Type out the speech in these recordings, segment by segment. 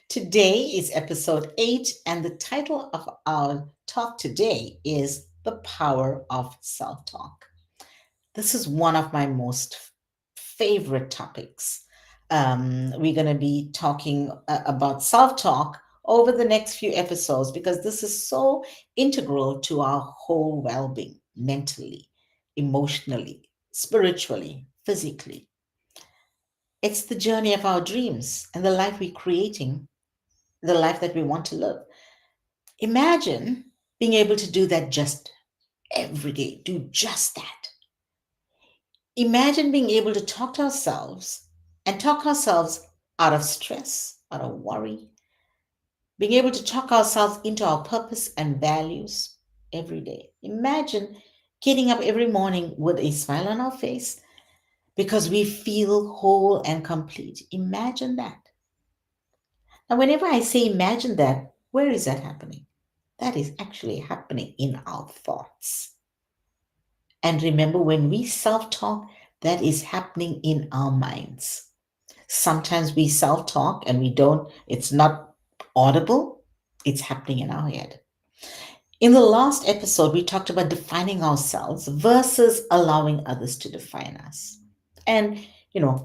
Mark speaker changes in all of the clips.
Speaker 1: Today is episode 8, and the title of our talk today is The Power of Self Talk. This is one of my most favorite topics. We're going to be talking about self talk over the next few episodes because this is so integral to our whole well being, mentally, emotionally, spiritually, physically. It's the journey of our dreams and the life we're creating, the life that we want to live. Imagine being able to do that just every day, do just that. Imagine being able to talk to ourselves and talk ourselves out of stress, out of worry, being able to talk ourselves into our purpose and values every day. Imagine getting up every morning with a smile on our face because we feel whole and complete. Imagine that. Now, whenever I say imagine that, where is that happening? That is actually happening in our thoughts. And remember, when we self talk, that is happening in our minds. Sometimes we self talk and it's not audible, it's happening in our head. In the last episode, we talked about defining ourselves versus allowing others to define us. And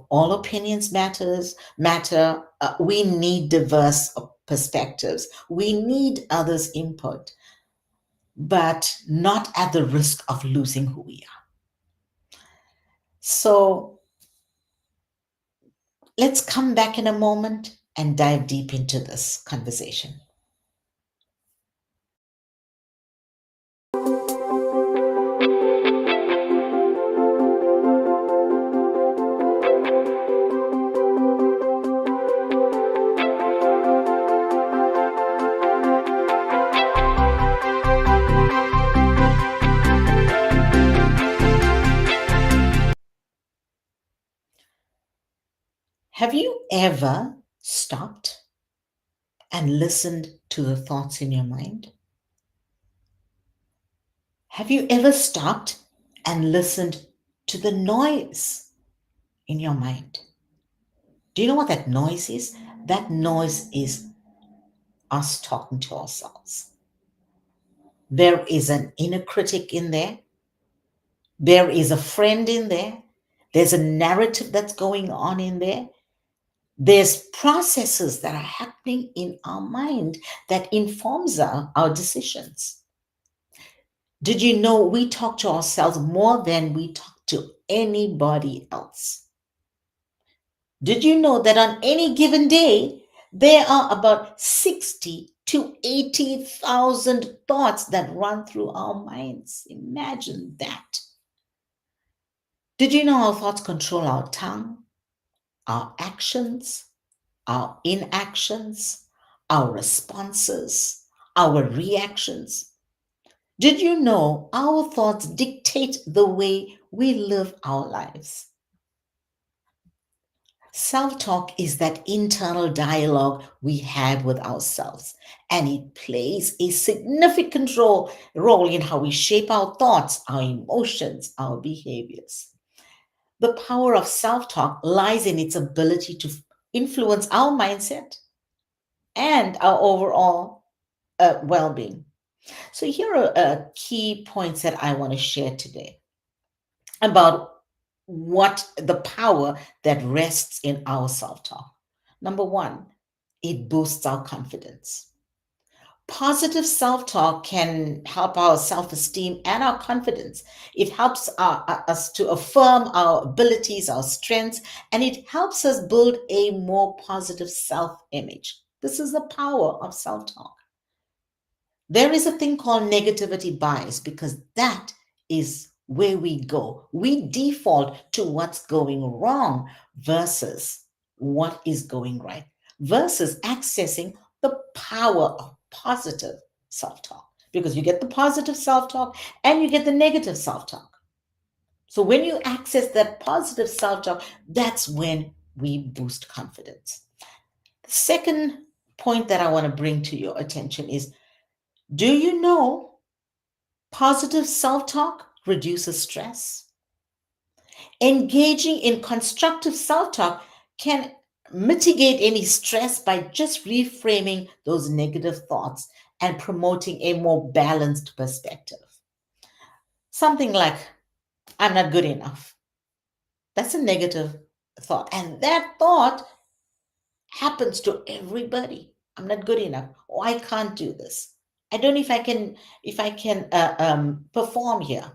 Speaker 1: all opinions matter. We need diverse perspectives. We need others' input, but not at the risk of losing who we are. So let's come back in a moment and dive deep into this conversation. Have you ever stopped and listened to the thoughts in your mind? Have you ever stopped and listened to the noise in your mind? Do you know what that noise is? That noise is us talking to ourselves. There is an inner critic in there. There is a friend in there. There's a narrative that's going on in there. There's processes that are happening in our mind that informs our decisions. Did you know we talk to ourselves more than we talk to anybody else? Did you know that on any given day, there are about 60 to 80,000 thoughts that run through our minds? Imagine that. Did you know our thoughts control our tongue, our actions, our inactions, our responses, our reactions? Did you know our thoughts dictate the way we live our lives? Self talk is that internal dialogue we have with ourselves, and it plays a significant role in how we shape our thoughts, our emotions, our behaviors. The power of self talk lies in its ability to influence our mindset and our overall well being. So, here are key points that I want to share today about what the power that rests in our self talk. Number one, it boosts our confidence. Positive self talk can help our self esteem and our confidence. It helps us to affirm our abilities, our strengths, and it helps us build a more positive self image. This is the power of self talk. There is a thing called negativity bias because that is where we go. We default to what's going wrong versus what is going right, versus accessing the power of positive self talk. Because you get the positive self talk and you get the negative self talk. So when you access that positive self talk, that's when we boost confidence. The second point that I want to bring to your attention is, do you know positive self talk reduces stress? Engaging in constructive self talk can mitigate any stress by just reframing those negative thoughts and promoting a more balanced perspective. Something like, I'm not good enough. That's a negative thought. And that thought happens to everybody. I'm not good enough. Oh, I can't do this. I don't know if I can perform here.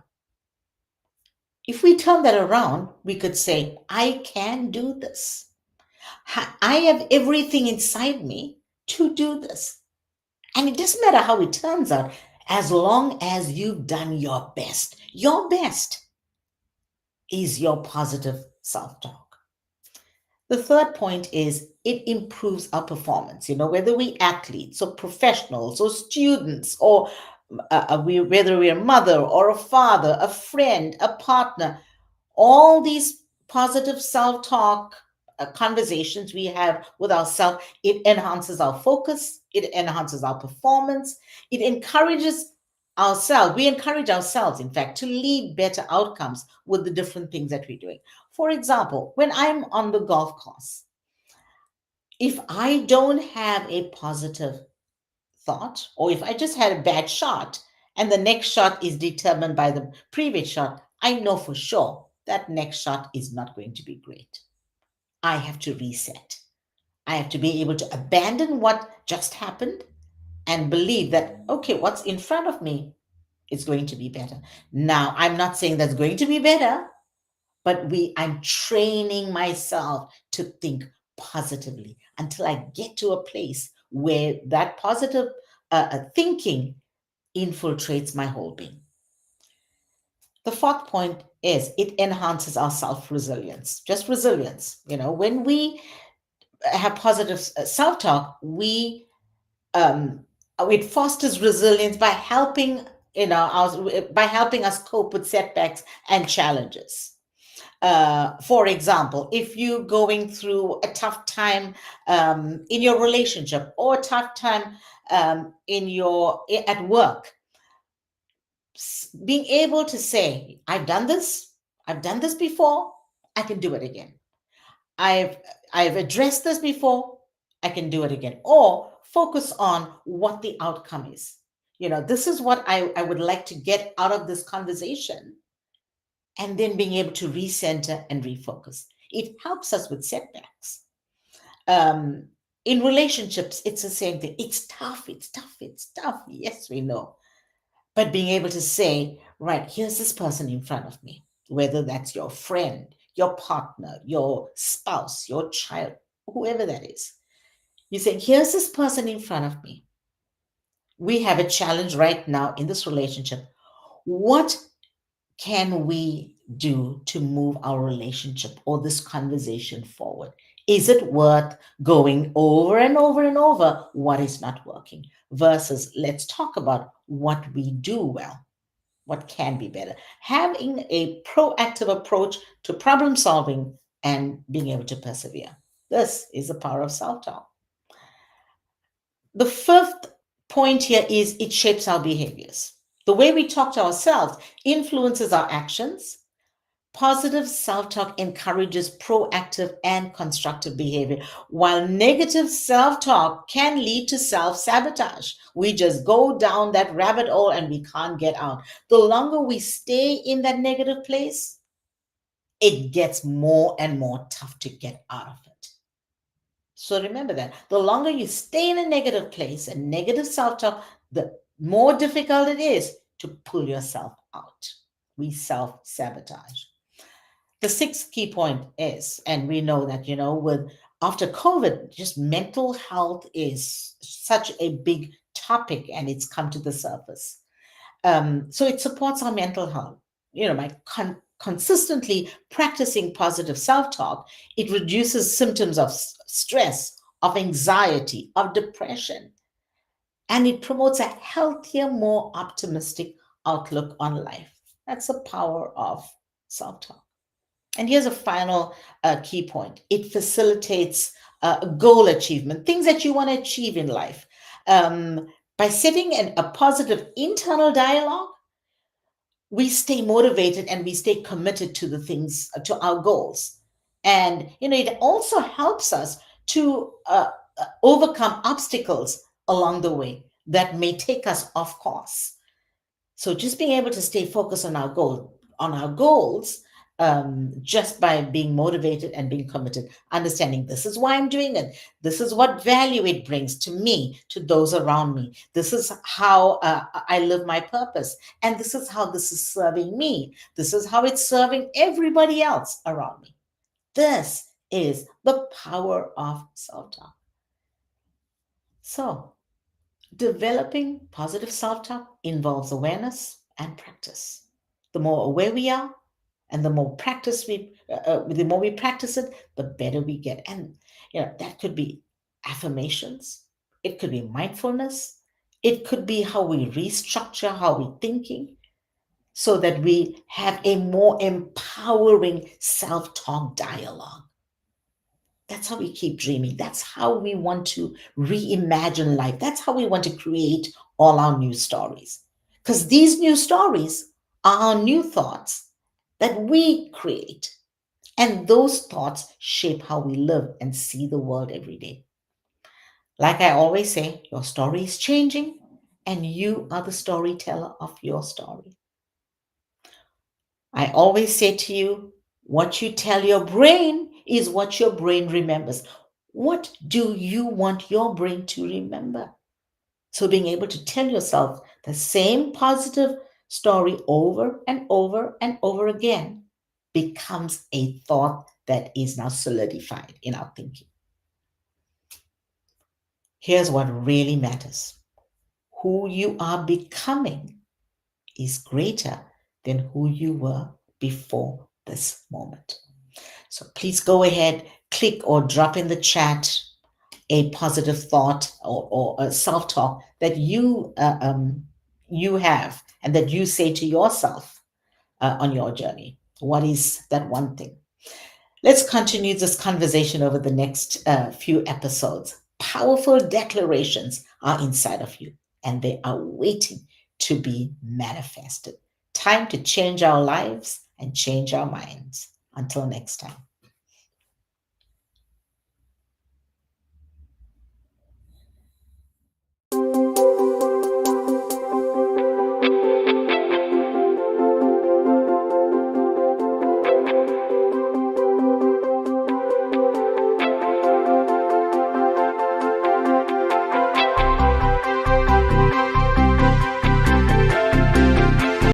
Speaker 1: If we turn that around, we could say, I can do this. I have everything inside me to do this. And it doesn't matter how it turns out, as long as you've done your best. Your best is your positive self talk. The third point is it improves our performance, whether we athletes or professionals or students or whether we're a mother or a father, a friend, a partner, all these positive self talk conversations we have with ourselves, it enhances our focus, it enhances our performance, it encourages ourselves. We encourage ourselves, in fact, to lead better outcomes with the different things that we're doing. For example, when I'm on the golf course, if I don't have a positive thought, or if I just had a bad shot and the next shot is determined by the previous shot, I know for sure that next shot is not going to be great. I have to reset. I have to be able to abandon what just happened and believe that, okay, what's in front of me is going to be better. Now, I'm not saying that's going to be better, but I'm training myself to think positively until I get to a place where that positive thinking infiltrates my whole being. The fourth point is it enhances our self resilience, just resilience. When we have positive self talk, um, it fosters resilience by helping by helping us cope with setbacks and challenges. For example, if you're going through a tough time in your relationship or a tough time at work, being able to say, I've done this before, I can do it again. I've I've addressed this before, I can do it again. Or focus on what the outcome is. This is what I would like to get out of this conversation, and then being able to recenter and refocus. It helps us with setbacks. Um, in relationships, it's the same thing. It's tough, it's tough, it's tough. Yes, we know. But being able to say, right, here's this person in front of me, whether that's your friend, your partner, your spouse, your child, whoever that is. You say, here's this person in front of me. We have a challenge right now in this relationship. What can we do to move our relationship or this conversation forward? Is it worth going over and over and over what is not working versus let's talk about what we do well, what can be better? Having a proactive approach to problem solving and being able to persevere. This is the power of self talk. The fifth point here is it shapes our behaviors. The way we talk to ourselves influences our actions. Positive self talk encourages proactive and constructive behavior, while negative self talk can lead to self sabotage. We just go down that rabbit hole and we can't get out. The longer we stay in that negative place, it gets more and more tough to get out of it. So remember that the longer you stay in a negative place and negative self talk, the more difficult it is to pull yourself out. We self sabotage. The sixth key point is, and we know that, with after COVID, just mental health is such a big topic and it's come to the surface. So it supports our mental health. By consistently practicing positive self talk, it reduces symptoms of stress, of anxiety, of depression, and it promotes a healthier, more optimistic outlook on life. That's the power of self talk. And here's a final key point it facilitates goal achievement, things that you want to achieve in life. By setting a positive internal dialogue, we stay motivated and we stay committed to the things, to our goals. And, it also helps us to overcome obstacles along the way that may take us off course. So just being able to stay focused on our goals, just by being motivated and being committed, understanding this is why I'm doing it. This is what value it brings to me, to those around me. This is how I live my purpose, and this is how this is serving me. This is how it's serving everybody else around me. This is the power of self-talk. So developing positive self talk involves awareness and practice. The more aware we are, and the more we practice it, the better we get. And that could be affirmations, it could be mindfulness, it could be how we restructure how we're thinking, so that we have a more empowering self talk dialogue. That's how we keep dreaming. That's how we want to reimagine life. That's how we want to create all our new stories. Because these new stories are our new thoughts that we create. And those thoughts shape how we live and see the world every day. Like I always say, your story is changing, and you are the storyteller of your story. I always say to you, what you tell your brain is what your brain remembers. What do you want your brain to remember? So, being able to tell yourself the same positive story over and over and over again becomes a thought that is now solidified in our thinking. Here's what really matters: who you are becoming is greater than who you were before this moment. So please go ahead, click or drop in the chat a positive thought, or a self-talk that you have and that you say to yourself on your journey. What is that one thing? Let's continue this conversation over the next few episodes. Powerful declarations are inside of you, and they are waiting to be manifested. Time to change our lives and change our minds. Until next time.